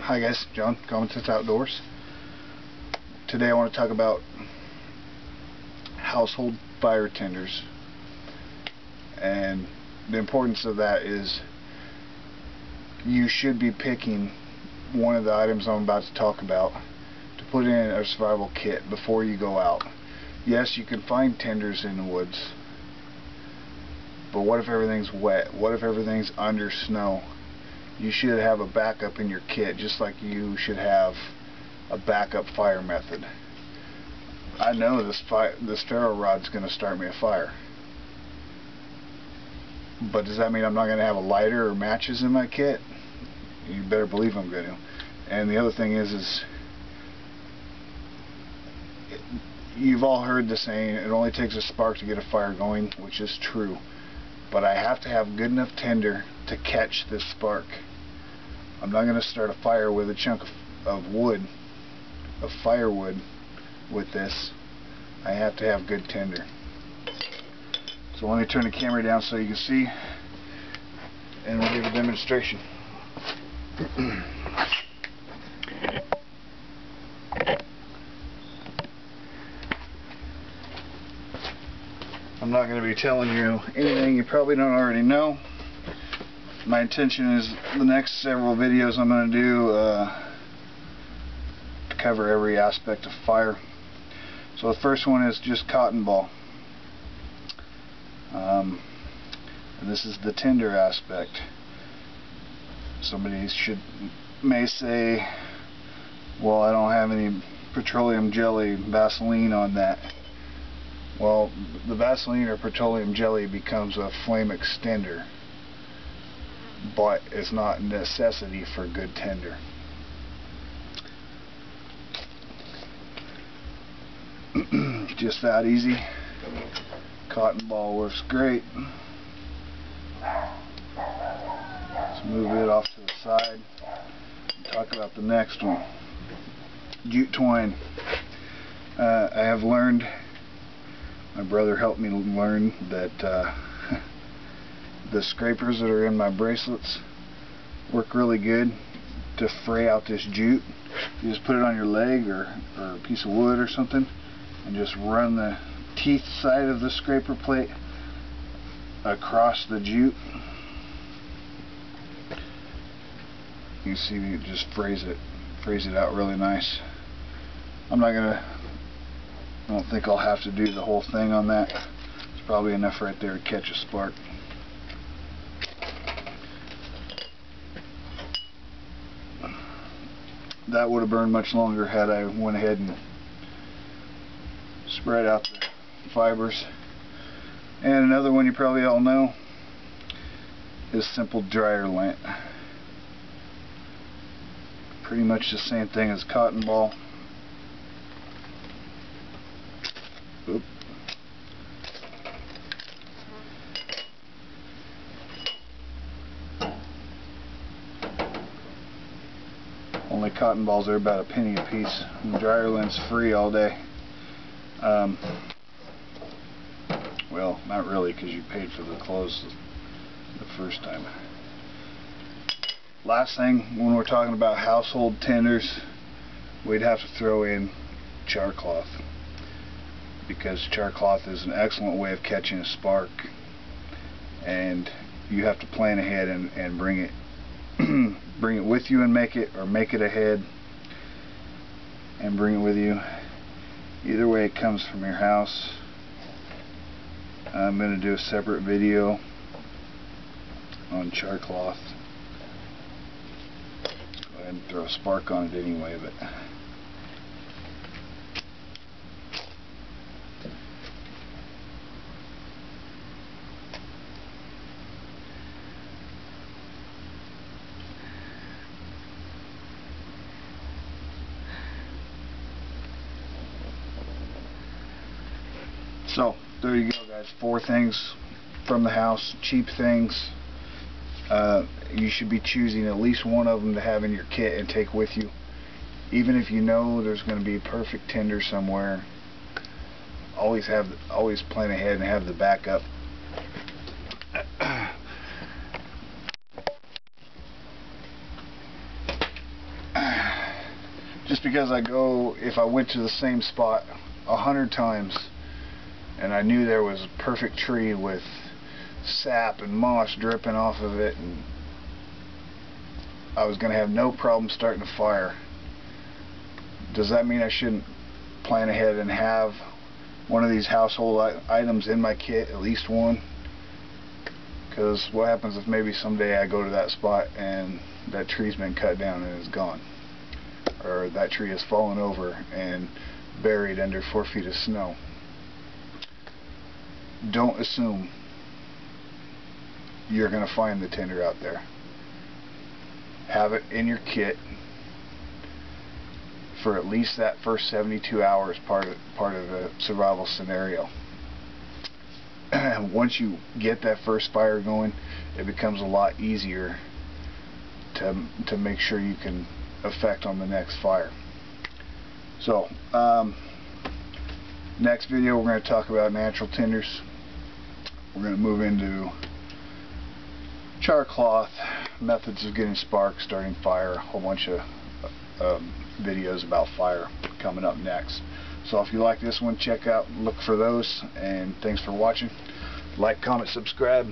Hi guys, John, Comments Outdoors. Today I want to talk about household fire tinders, and the importance of that is you should be picking one of the items I'm about to talk about to put in a survival kit before you go out. Yes, you can find tinders in the woods, but what if everything's wet? What if everything's under snow? You should have a backup in your kit, just like you should have a backup fire method. I know this ferro rod's going to start me a fire, but does that mean I'm not going to have a lighter or matches in my kit? You better believe I'm going to. And the other thing is you've all heard the saying, it only takes a spark to get a fire going, which is true. But I have to have good enough tinder to catch this spark. I'm not going to start a fire with a chunk of wood, of firewood, with this. I have to have good tinder. So let me turn the camera down so you can see, and we'll give a demonstration. I'm not going to be telling you anything you probably don't already know. My intention is the next several videos I'm going to do to cover every aspect of fire. So the first one is just cotton ball. And this is the tinder aspect. Somebody may say, well, I don't have any petroleum jelly Vaseline on that. Well, the Vaseline or petroleum jelly becomes a flame extender, but it's not a necessity for good tinder. Just that easy. Cotton ball works great. Let's move it off to the side and talk about the next one. Jute twine. I have learned, my brother helped me learn that the scrapers that are in my bracelets work really good to fray out this jute. You just put it on your leg or a piece of wood or something, and just run the teeth side of the scraper plate across the jute. You can see it just frays it out really nice. I don't think I'll have to do the whole thing on that. It's probably enough right there to catch a spark. That would have burned much longer had I went ahead and spread out the fibers. And another one you probably all know is simple dryer lint. Pretty much the same thing as cotton ball. Oop. Only cotton balls are about a penny a piece, and dryer lint's free all day. Well, not really, because you paid for the clothes the first time. Last thing, when we're talking about household tinders, we'd have to throw in char cloth, because char cloth is an excellent way of catching a spark, and you have to plan ahead and bring it bring it with you and make it ahead and bring it with you. Either way it comes from your house. I'm going to do a separate video on char cloth. Go ahead and throw a spark on it anyway, but so there you go, guys. 4 things from the house, cheap things. You should be choosing at least one of them to have in your kit and take with you. Even if you know there's going to be perfect tinder somewhere, always plan ahead and have the backup. because if I went to the same spot 100 times and I knew there was a perfect tree with sap and moss dripping off of it, and I was going to have no problem starting a fire, does that mean I shouldn't plan ahead and have one of these household items in my kit, at least one? Because what happens if maybe someday I go to that spot and that tree's been cut down and is gone, or that tree has fallen over and buried under 4 feet of snow? Don't assume you're going to find the tinder out there. Have it in your kit for at least that first 72 hours, part of the survival scenario. Once you get that first fire going, it becomes a lot easier to make sure you can effect on the next fire. So next video we're going to talk about natural tinders. We're going to move into char cloth, methods of getting sparks, starting fire, a whole bunch of videos about fire coming up next. So if you like this one, look for those, and thanks for watching. Like, comment, subscribe.